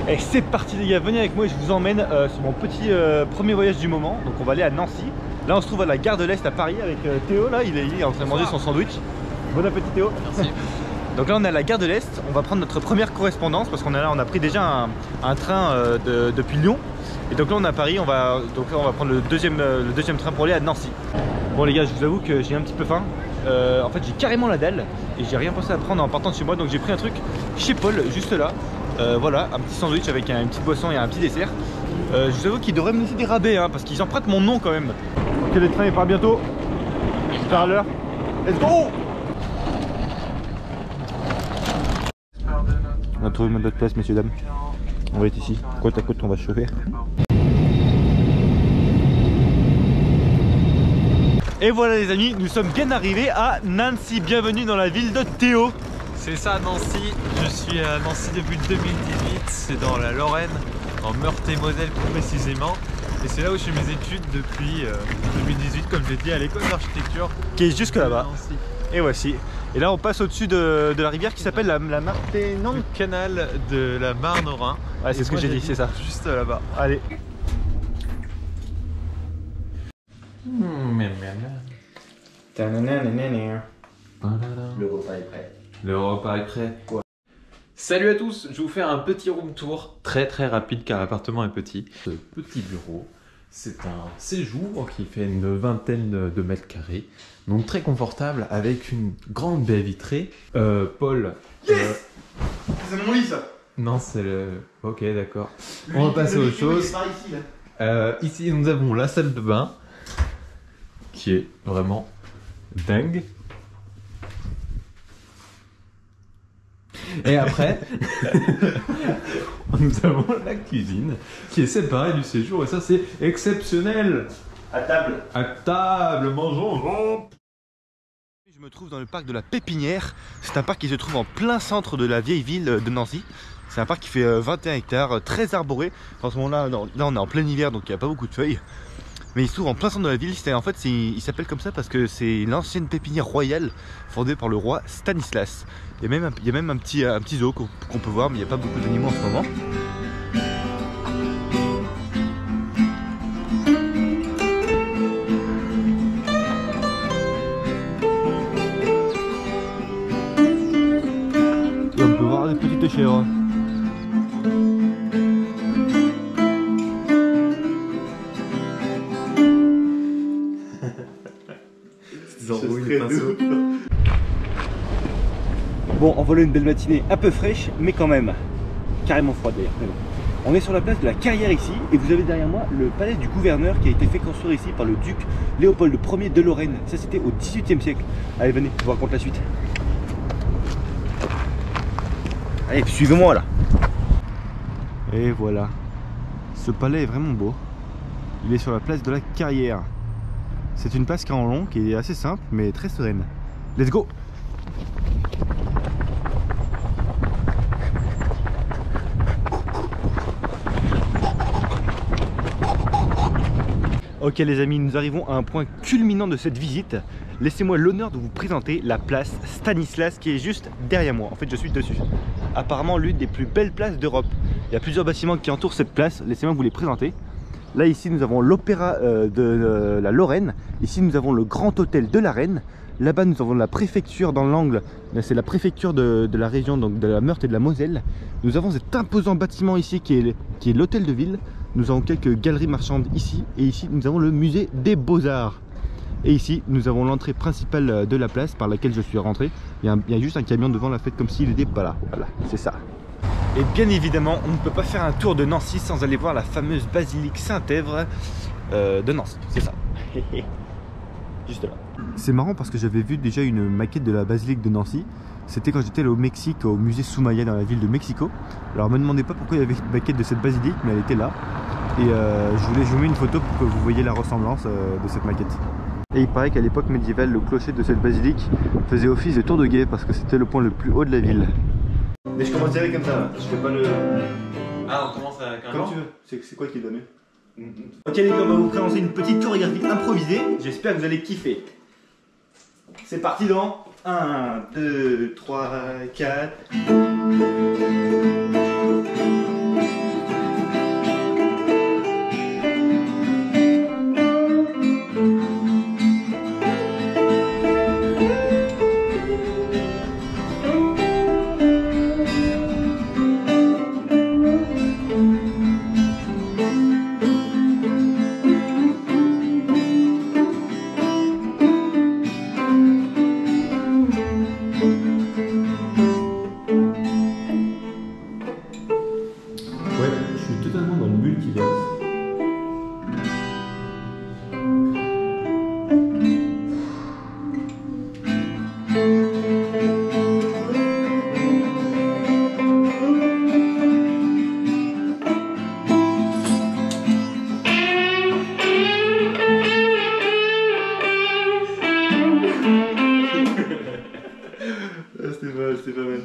Et c'est parti les gars, venez avec moi et je vous emmène sur mon petit premier voyage du moment. Donc on va aller à Nancy. Là on se trouve à la gare de l'Est à Paris avec Théo là, il est en train de manger son sandwich. Bon appétit Théo. Merci. Donc là on est à la gare de l'Est, on va prendre notre première correspondance parce qu'on est là, on a pris déjà un train depuis Lyon. Et donc là on est à Paris, on va prendre le deuxième train pour aller à Nancy. Bon les gars, je vous avoue que j'ai un petit peu faim. En fait j'ai carrément la dalle et j'ai rien pensé à prendre en partant de chez moi. Donc j'ai pris un truc chez Paul juste là. Voilà, un petit sandwich avec une petite boisson et un petit dessert. Je vous avoue qu'ils devraient me laisser des rabais hein, parce qu'ils empruntent mon nom quand même. Ok, le train il part bientôt. Je pars à l'heure. Let's go! On a trouvé notre place, messieurs dames. On va être ici, côte à côte, on va se chauffer. Et voilà les amis, nous sommes bien arrivés à Nancy. Bienvenue dans la ville de Théo. C'est ça Nancy, je suis à Nancy depuis 2018, c'est dans la Lorraine, en Meurthe-et-Moselle plus précisément. Et c'est là où je fais mes études depuis 2018, comme j'ai dit, à l'école d'architecture. Qui est jusque là-bas. Et voici. Et là on passe au-dessus de la rivière qui s'appelle la Marne. Le canal de la Marne au Rhin. Ouais, c'est ce que j'ai dit, c'est ça. Juste là-bas. Allez. Le repas est prêt. Le repas est prêt. Quoi? Salut à tous, je vous fais un petit room tour très rapide car l'appartement est petit. Ce petit bureau, c'est un séjour qui fait une vingtaine de mètres carrés. Donc très confortable avec une grande baie vitrée. Paul... Yes c'est mon lit ça. Non, c'est le... Ok, d'accord. On va passer à autre chose. Ici, là. Ici, nous avons la salle de bain qui est vraiment dingue. Et après, nous avons la cuisine qui est séparée du séjour et ça c'est exceptionnel. À table. À table, mangeons. Je me trouve dans le parc de la Pépinière. C'est un parc qui se trouve en plein centre de la vieille ville de Nancy. C'est un parc qui fait 21 hectares, très arboré. En ce moment-là, là on est en plein hiver donc il n'y a pas beaucoup de feuilles. Mais il se trouve en plein centre de la ville. En fait, il s'appelle comme ça parce que c'est l'ancienne pépinière royale fondée par le roi Stanislas. Il y a même un petit zoo qu'on peut voir, mais il n'y a pas beaucoup d'animaux en ce moment. Et on peut voir des petites chèvres. Bon, on voilà une belle matinée un peu fraîche, mais quand même carrément froide d'ailleurs. On est sur la place de la Carrière ici, et vous avez derrière moi le palais du gouverneur qui a été fait construire ici par le duc Léopold Ier de Lorraine. Ça c'était au XVIIIe siècle. Allez venez, je vous raconte la suite. Allez, suivez-moi là. Et voilà. Ce palais est vraiment beau. Il est sur la place de la Carrière. C'est une place qui est en long, qui est assez simple, mais très sereine. Let's go! Ok les amis, nous arrivons à un point culminant de cette visite. Laissez-moi l'honneur de vous présenter la place Stanislas qui est juste derrière moi. En fait je suis dessus. Apparemment l'une des plus belles places d'Europe. Il y a plusieurs bâtiments qui entourent cette place, laissez-moi vous les présenter. Là ici nous avons l'opéra de la Lorraine. Ici nous avons le grand hôtel de la Reine. Là-bas nous avons la préfecture dans l'angle. C'est la préfecture de la région, donc de la Meurthe et de la Moselle. Nous avons cet imposant bâtiment ici qui est l'hôtel de ville. Nous avons quelques galeries marchandes ici. Et ici nous avons le musée des Beaux-Arts. Et ici nous avons l'entrée principale de la place par laquelle je suis rentré. Il y a juste un camion devant la fête comme s'il n'était pas là. Voilà, c'est ça. Et bien évidemment, on ne peut pas faire un tour de Nancy sans aller voir la fameuse basilique Saint-Èvre de Nancy. C'est ça. Juste là. C'est marrant parce que j'avais vu déjà une maquette de la basilique de Nancy. C'était quand j'étais au Mexique, au musée Soumaya dans la ville de Mexico. Alors me demandez pas pourquoi il y avait une maquette de cette basilique, mais elle était là. Et je vous mets une photo pour que vous voyez la ressemblance de cette maquette. Et il paraît qu'à l'époque médiévale, le clocher de cette basilique faisait office de tour de guet parce que c'était le point le plus haut de la ville. Mais je commence direct comme ça, je fais pas le... Ah, on commence avec un comme tu veux, c'est quoi qui est donné? Ok les gars, on va vous présenter une petite chorégraphie improvisée, j'espère que vous allez kiffer. C'est parti dans 1, 2, 3, 4... multivers. C'était pas mal.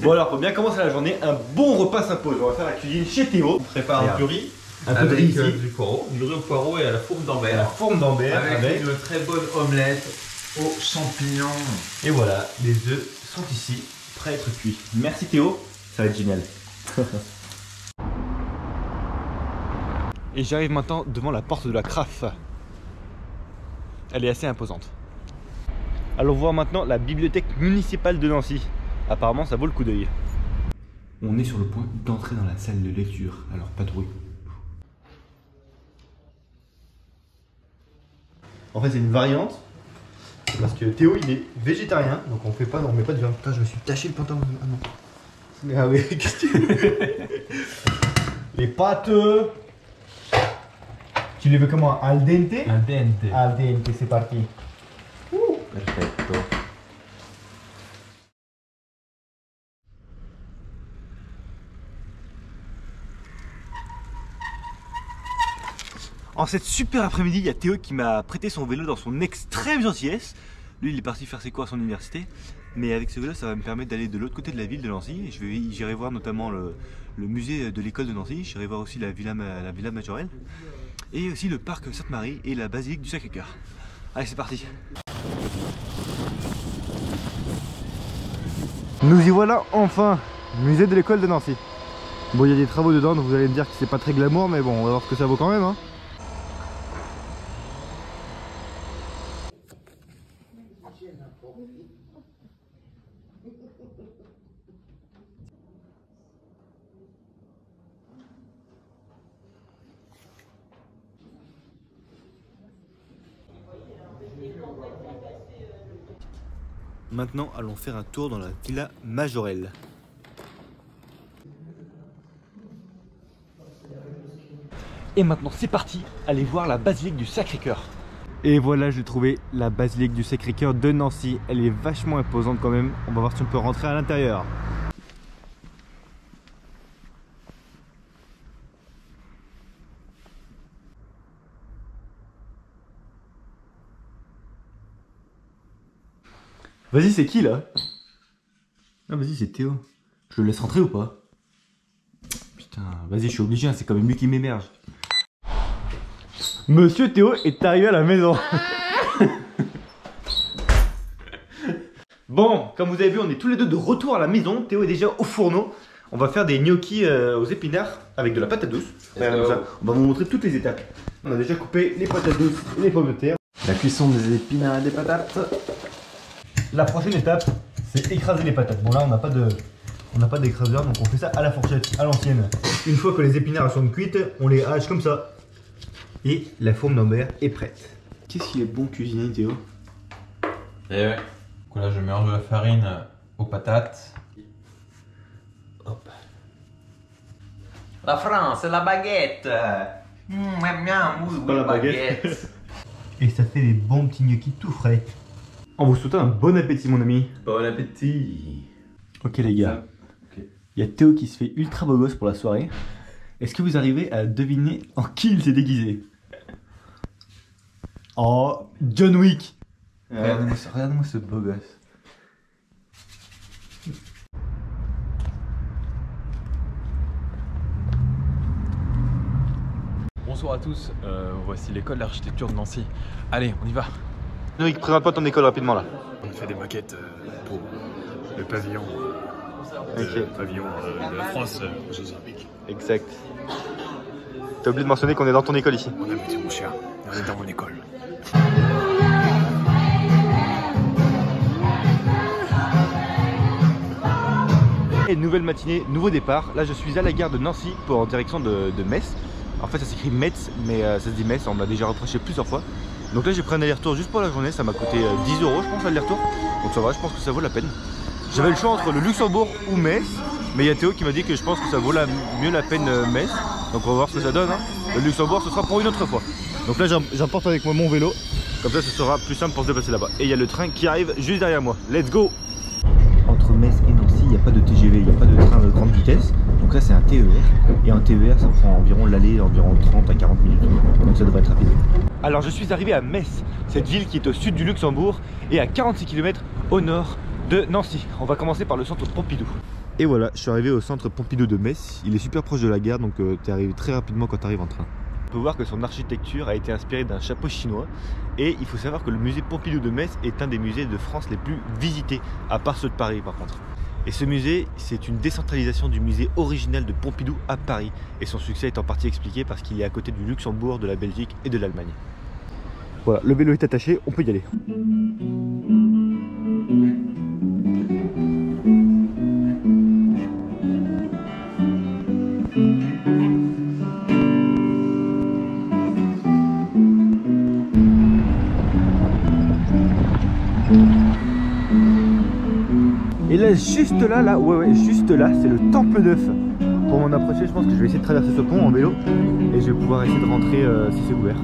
Bon alors, pour bien commencer la journée, un bon repas s'impose. On va faire la cuisine chez Théo. On prépare un curry un peu de riz ici. du riz au poireau et à la fourme d'Ambert. La fourme d'Ambert avec une très bonne omelette aux champignons. Et voilà, les œufs sont ici, prêts à être cuits. Merci Théo, ça va être génial. Et j'arrive maintenant devant la porte de la CRAF. Elle est assez imposante. Allons voir maintenant la bibliothèque municipale de Nancy. Apparemment ça vaut le coup d'œil. On est sur le point d'entrer dans la salle de lecture, alors pas de bruit. En fait c'est une variante, parce que Théo il est végétarien, donc on met pas de viande. Putain je me suis taché le pantalon. Ah non. Ah oui, qu'est-ce que les pâtes. Tu les veux comment? Al dente? Al dente. Al dente, c'est parti. Perfetto. En cette super après-midi, il y a Théo qui m'a prêté son vélo dans son extrême gentillesse. Lui, il est parti faire ses cours à son université. Mais avec ce vélo, ça va me permettre d'aller de l'autre côté de la ville de Nancy. J'irai voir notamment le musée de l'école de Nancy. J'irai voir aussi la Villa Majorelle. Et aussi le parc Sainte-Marie et la basilique du Sacré-Cœur. Allez, c'est parti. Nous y voilà enfin, musée de l'école de Nancy. Bon, il y a des travaux dedans, donc vous allez me dire que c'est pas très glamour, mais bon, on va voir ce que ça vaut quand même. Hein. Maintenant, allons faire un tour dans la Villa Majorelle. Et maintenant, c'est parti, allez voir la basilique du Sacré-Cœur. Et voilà, j'ai trouvé la basilique du Sacré-Cœur de Nancy. Elle est vachement imposante quand même. On va voir si on peut rentrer à l'intérieur. Vas-y, c'est qui là? Ah, vas-y, c'est Théo. Je le laisse rentrer ou pas? Putain, vas-y, je suis obligé, hein, c'est quand même lui qui m'émerge. Monsieur Théo est arrivé à la maison. Bon, comme vous avez vu, on est tous les deux de retour à la maison. Théo est déjà au fourneau. On va faire des gnocchis aux épinards avec de la patate douce. On va vous montrer toutes les étapes. On a déjà coupé les patates douces et les pommes de terre. La cuisson des épinards et des patates. La prochaine étape, c'est écraser les patates. Bon là, on n'a pas d'écraseur, donc on fait ça à la fourchette, à l'ancienne. Une fois que les épinards sont cuites, on les hache comme ça. Et la fourme d'Ambert est prête. Qu'est-ce qu'il est bon cuisiner, Théo? Et ouais. Donc là, je mélange de la farine aux patates. Hop. La France, la baguette. Pas la baguette. Et ça fait des bons petits gnocchis tout frais. On vous souhaite un bon appétit, mon ami. Bon appétit. Ok les gars, il y a Théo qui se fait ultra beau gosse pour la soirée. Est-ce que vous arrivez à deviner en qui il s'est déguisé? Oh, John Wick. Regardez-moi ce beau gosse. Bonsoir à tous, voici l'école d'architecture de Nancy. Allez, on y va. John Wick, présente-moi ton école rapidement là. On fait des maquettes pour le pavillon, pavillon de la France aux Jeux Olympiques. Exact. T'as oublié de mentionner qu'on est dans ton école ici. On a vu mon cher, on est dans mon école. Et nouvelle matinée, nouveau départ. Là je suis à la gare de Nancy en direction de Metz. En fait ça s'écrit Metz, mais ça se dit Metz, on m'a déjà reproché plusieurs fois. Donc là j'ai pris un aller-retour juste pour la journée, ça m'a coûté 10 € je pense l'aller-retour. Donc ça va, je pense que ça vaut la peine. J'avais le choix entre le Luxembourg ou Metz, mais il y a Théo qui m'a dit que je pense que ça vaut mieux la peine Metz. Donc on va voir ce que ça donne. Hein. Le Luxembourg, ce sera pour une autre fois. Donc là, j'emporte avec moi mon vélo. Comme ça, ce sera plus simple pour se déplacer là-bas. Et il y a le train qui arrive juste derrière moi. Let's go! Entre Metz et Nancy, il n'y a pas de TGV, il n'y a pas de train de grande vitesse. Donc là, c'est un TER. Et un TER, ça prend environ l'aller, environ 30 à 40 minutes. Donc ça devrait être rapide. Alors, je suis arrivé à Metz, cette ville qui est au sud du Luxembourg et à 46 km au nord de Nancy. On va commencer par le centre Pompidou. Et voilà, je suis arrivé au centre Pompidou de Metz. Il est super proche de la gare, donc tu arrives très rapidement quand tu arrives en train. On peut voir que son architecture a été inspirée d'un chapeau chinois. Et il faut savoir que le musée Pompidou de Metz est un des musées de France les plus visités, à part ceux de Paris par contre. Et ce musée, c'est une décentralisation du musée original de Pompidou à Paris. Et son succès est en partie expliqué parce qu'il est à côté du Luxembourg, de la Belgique et de l'Allemagne. Voilà, le vélo est attaché, on peut y aller. Et là, juste là, ouais, juste là, c'est le Temple Neuf. Pour m'en approcher, je pense que je vais essayer de traverser ce pont en vélo et je vais pouvoir essayer de rentrer si c'est ouvert.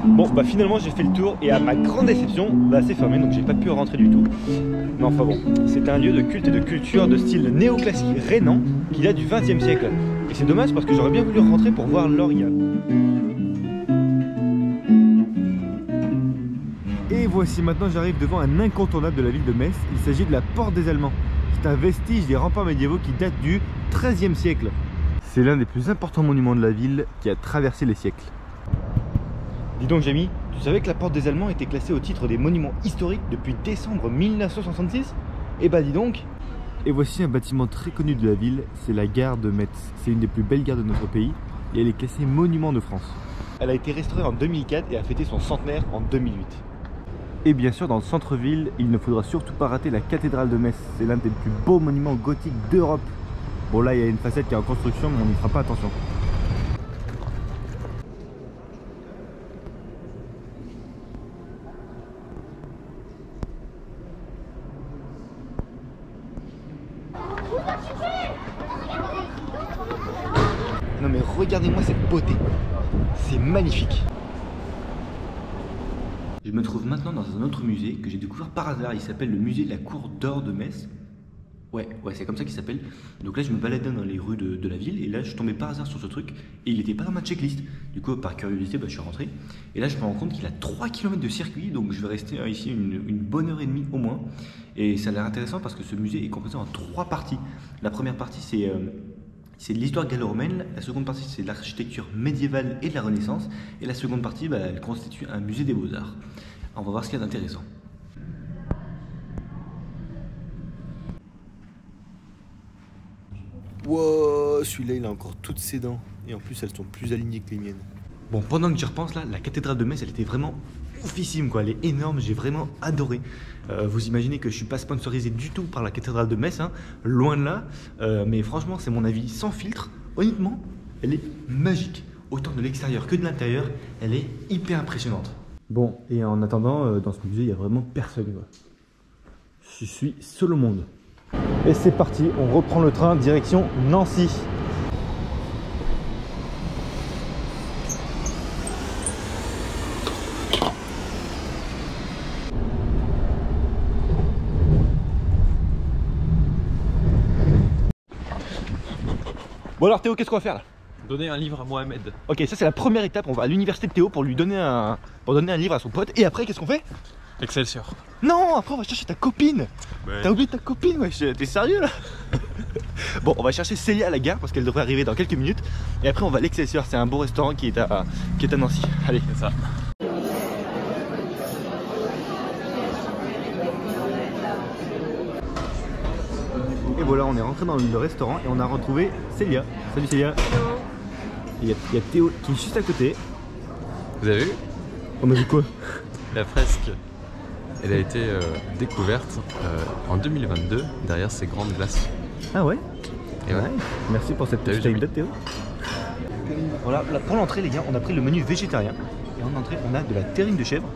Bon, bah finalement j'ai fait le tour et à ma grande déception, bah c'est fermé donc j'ai pas pu rentrer du tout. Mais enfin bon, c'est un lieu de culte et de culture de style néoclassique rhénan qui date du XXe siècle. Et c'est dommage parce que j'aurais bien voulu rentrer pour voir l'Oria. Et voici maintenant j'arrive devant un incontournable de la ville de Metz. Il s'agit de la Porte des Allemands. C'est un vestige des remparts médiévaux qui date du XIIIe siècle. C'est l'un des plus importants monuments de la ville qui a traversé les siècles. Dis donc Jamie, tu savais que la Porte des Allemands était classée au titre des monuments historiques depuis décembre 1966? Eh bah dis donc. Et voici un bâtiment très connu de la ville, c'est la gare de Metz. C'est une des plus belles gares de notre pays et elle est classée monument de France. Elle a été restaurée en 2004 et a fêté son centenaire en 2008. Et bien sûr dans le centre-ville, il ne faudra surtout pas rater la cathédrale de Metz. C'est l'un des plus beaux monuments gothiques d'Europe. Bon là il y a une facette qui est en construction mais on n'y fera pas attention. Non mais regardez-moi cette beauté, c'est magnifique. Je me trouve maintenant dans un autre musée que j'ai découvert par hasard, il s'appelle le musée de la Cour d'Or de Metz. Ouais, c'est comme ça qu'il s'appelle. Donc là je me baladais dans les rues de la ville et là je suis tombé par hasard sur ce truc et il n'était pas dans ma checklist. Du coup par curiosité je suis rentré et là je me rends compte qu'il a 3 km de circuit, donc je vais rester ici une bonne heure et demie au moins. Et ça a l'air intéressant parce que ce musée est composé en 3 parties. La première partie c'est de l'histoire gallo-romaine, la seconde partie c'est de l'architecture médiévale et de la Renaissance, et la seconde partie elle constitue un musée des beaux-arts. On va voir ce qu'il y a d'intéressant. Wow, celui-là il a encore toutes ses dents, et en plus elles sont plus alignées que les miennes. Bon, pendant que j'y repense là, la cathédrale de Metz elle était vraiment oufissime quoi, elle est énorme, j'ai vraiment adoré. Vous imaginez que je suis pas sponsorisé du tout par la cathédrale de Metz, hein, loin de là, mais franchement c'est mon avis sans filtre, honnêtement elle est magique, autant de l'extérieur que de l'intérieur, elle est hyper impressionnante. Bon, et en attendant, dans ce musée il n'y a vraiment personne quoi. Je suis seul au monde. Et c'est parti, on reprend le train direction Nancy. Bon alors Théo, qu'est-ce qu'on va faire là? Donner un livre à Mohamed. Ok, ça c'est la première étape, on va à l'université de Théo pour lui donner un livre à son pote. Et après qu'est-ce qu'on fait? Excelsior. Non, après on va chercher ta copine. Ouais. T'as oublié ta copine, wesh, t'es sérieux là? Bon, on va chercher Célia à la gare parce qu'elle devrait arriver dans quelques minutes. Et après on va à l'Excelsior, c'est un beau restaurant qui est à Nancy. Allez, c'est ça. Et voilà, on est rentré dans le restaurant et on a retrouvé Célia. Salut Célia. Hello. Il y a Théo qui est juste à côté. Vous avez vu? On a vu quoi? La fresque, elle a été découverte en 2022 derrière ces grandes glaces. Ah ouais? Et ouais. Merci pour cette petite anecdote Théo. Voilà, pour l'entrée les gars, on a pris le menu végétarien. Et en entrée, on a de la terrine de chèvre.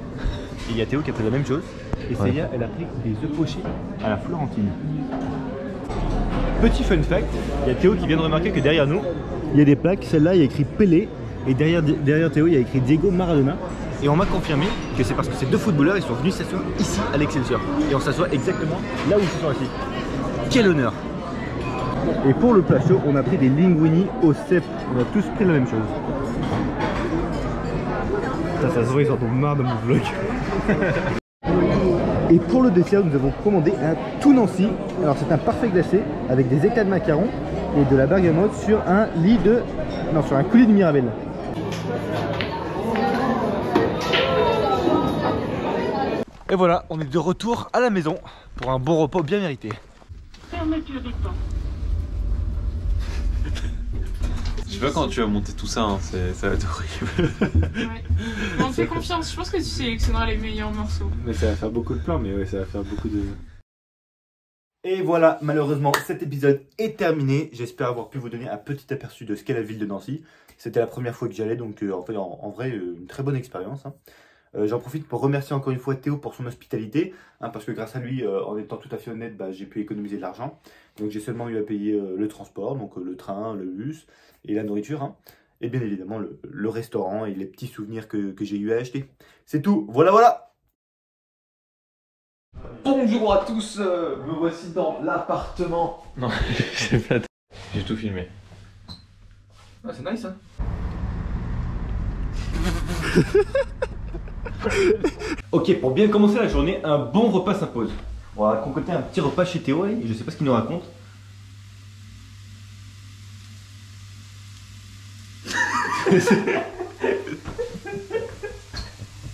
Et il y a Théo qui a pris la même chose. Et Célia, elle a pris des œufs pochés à la Florentine. Petit fun fact, il y a Théo qui vient de remarquer que derrière nous, il y a des plaques. Celle-là, il y a écrit Pelé. Et derrière Théo, il y a écrit Diego Maradona. Et on m'a confirmé que c'est parce que ces deux footballeurs, ils sont venus s'asseoir ici à l'Excelsior. Et on s'assoit exactement là où ils se sont assis. Quel honneur! Et pour le plat chaud, on a pris des linguini au cèpe. On a tous pris la même chose. Ça se voit, ils en tombent marre de mon vlog. Et pour le dessert, nous avons commandé un tout Nancy. Alors c'est un parfait glacé avec des éclats de macarons et de la bergamote sur un lit de... Non, sur un coulis de Mirabelle. Et voilà, on est de retour à la maison pour un bon repas bien mérité. Fermeture des portes. Je sais pas quand tu vas monter tout ça, hein, ça va être horrible. Ouais. On te fait confiance, je pense que tu sélectionneras les meilleurs morceaux. Mais ça va faire beaucoup de plans, mais ouais, ça va faire beaucoup de... Et voilà, malheureusement, cet épisode est terminé. J'espère avoir pu vous donner un petit aperçu de ce qu'est la ville de Nancy. C'était la première fois que j'y allais, donc en vrai, une très bonne expérience. Hein. J'en profite pour remercier encore une fois Théo pour son hospitalité, hein, parce que grâce à lui, en étant tout à fait honnête, j'ai pu économiser de l'argent. Donc j'ai seulement eu à payer le transport, donc le train, le bus et la nourriture. Hein, et bien évidemment le restaurant et les petits souvenirs que j'ai eu à acheter. C'est tout, voilà. Bonjour à tous, me voici dans l'appartement. Non, j'ai tout filmé. Ah, c'est nice, hein. Ok, pour bien commencer la journée, un bon repas s'impose. On va concocter un petit repas chez Théo et je sais pas ce qu'il nous raconte.